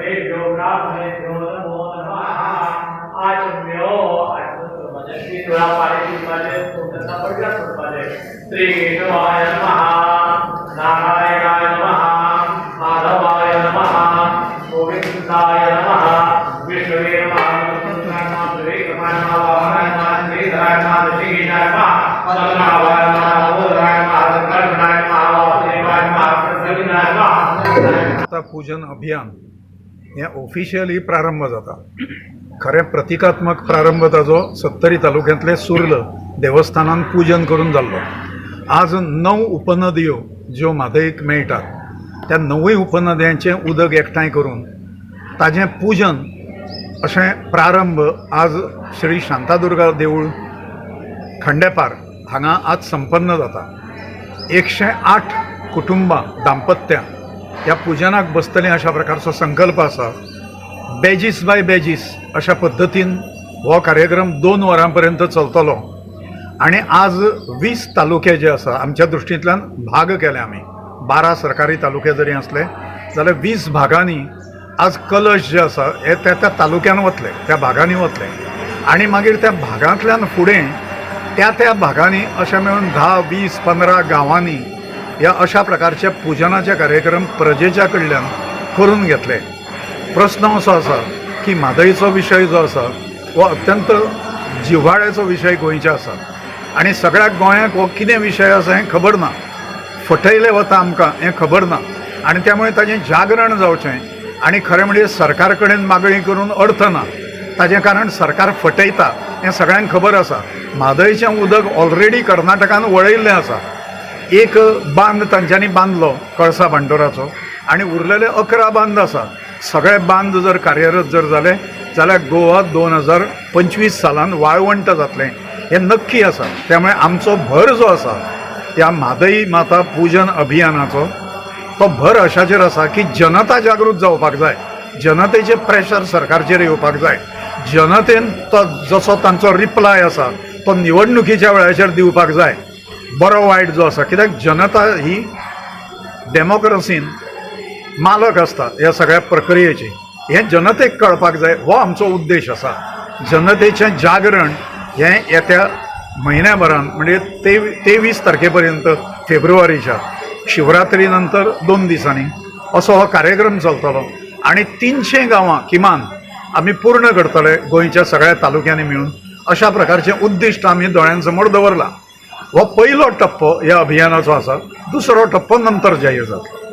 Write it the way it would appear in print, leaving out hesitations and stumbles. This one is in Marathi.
सर्वेभ्यो ब्राह्मणेभ्यो नमो नमः। आचम्यो आचम्य तुला पाणी पाहिजे तुमचा पडला पाहिजे। श्री केशवाय नमः, नारायणाय नमः, माधवाय नमः, गोविंदाय नमः, विष्णुवे नमः, कृष्णाय नमः, श्रीधराय नमः, श्रीकेशाय नमः, पद्मनाभाय नमः, बोधाय नमः, कर्णाय नमः, वासुदेवाय नमः, प्रसन्नाय नमः। आता पूजन अभियान हे ऑफिशियली प्रारंभ जाता। खरे प्रतिकात्मक प्रारंभ ताजो 70 तालुक्यांतले सुर्ल देवस्थानान पूजन करून जाल्लो। आज 9 उपनदयो ज्यो म्हादईक मेळटात त्या 9 उपनद्यांचे उदक एकठांय करून ताजें पूजन अशें प्रारंभ आज श्री शांतादुर्गा देवूळ खंडेपार हांगा आज संपन्न जाता। 108 कुटुंबां दाम्पत्यां ह्या पुजनाक बसतली अशा प्रकारचो संकल्प आसा। बेजीस बाय बेजीस अशा पद्दतीन हो कार्यक्रम 2 वरांपर्यंत चलतलो आणि आज 20 तालुके जे आसा आमच्या दृश्टींतल्यान भाग केले आमी। 12 सरकारी तालुके जरी असले जाल्यार 20 भागांनी आज कलश जे आसा हे त्या तालुक्यान वतले, त्या भागांनी वतले आणि मागीर त्या भागांतल्यान फुडें त्या भागांनी अशें मेळून 10, 20, 15 गांवांनी या अशा प्रकारचे पुजनाचे कार्यक्रम प्रजेच्या कडल्यान करून घेतले। प्रश्न असो आसा की म्हादईचो विशय जो आसा हो अत्यंत जिव्हाळ्याचो विशय गोंयचे आसा आणि सगळ्या गोंयाक हो कितें विशय आसा हें खबर ना, फटयले वता आमकां हें खबर ना आणि त्यामुळे ताजें जागरण जावचें आणि खरें म्हणजे सरकार कडेन मागणी करून अर्थ ना, ताजें कारण सरकार फटयता हें सगळ्यांक खबर आसा। म्हादईचें उदक ऑलरेडी कर्नाटकान वळयल्लें आसा। एक बांद तांच्यांनी बांदलो कळसा बांदोराचो आणि उरलेले 11 बांद आसा। सगळे बांद जर कार्यरत जर जाले जाल्यार गोवा 2025 सालान वाळवंट जातलें हें नक्की आसा। त्यामुळे आमचो भर जो आसा त्या म्हादई माता पूजन अभियानाचो तो भर अशाचेर आसा की जनता जागृत जावपाक जाय, जनतेचें प्रेशर सरकारचेर येवपाक जाय, जनतेन तो जसो तांचो रिप्लाय आसा तो निवडणुकीच्या वेळाचेर दिवपाक जाय, बरो वायट जो आसा। कित्याक जनता ही डेमोक्रेसीन मालक आसता ह्या सगळ्या प्रक्रियेची, हें जनतेक कळपाक जाय हो आमचो उद्देश आसा। जनतेचें जागरण हें येत्या म्हयन्याभरान म्हणजे 23 तारखेपर्यंत फेब्रुवारीच्या शिवरात्री नंतर 2 दिसांनी असो हो कार्यक्रम चलतलो आणि 300 गांवां किमान आमी पूर्ण करतले गोंयच्या सगळ्या तालुक्यांनी मेळून। अशा प्रकारचें उद्दिश्ट आमी दोळ्यांसमोर दवरला। हो पयलो टप्पो ह्या अभियानाचो आसा, दुसरो टप्पो नंतर जाहीर जातलो।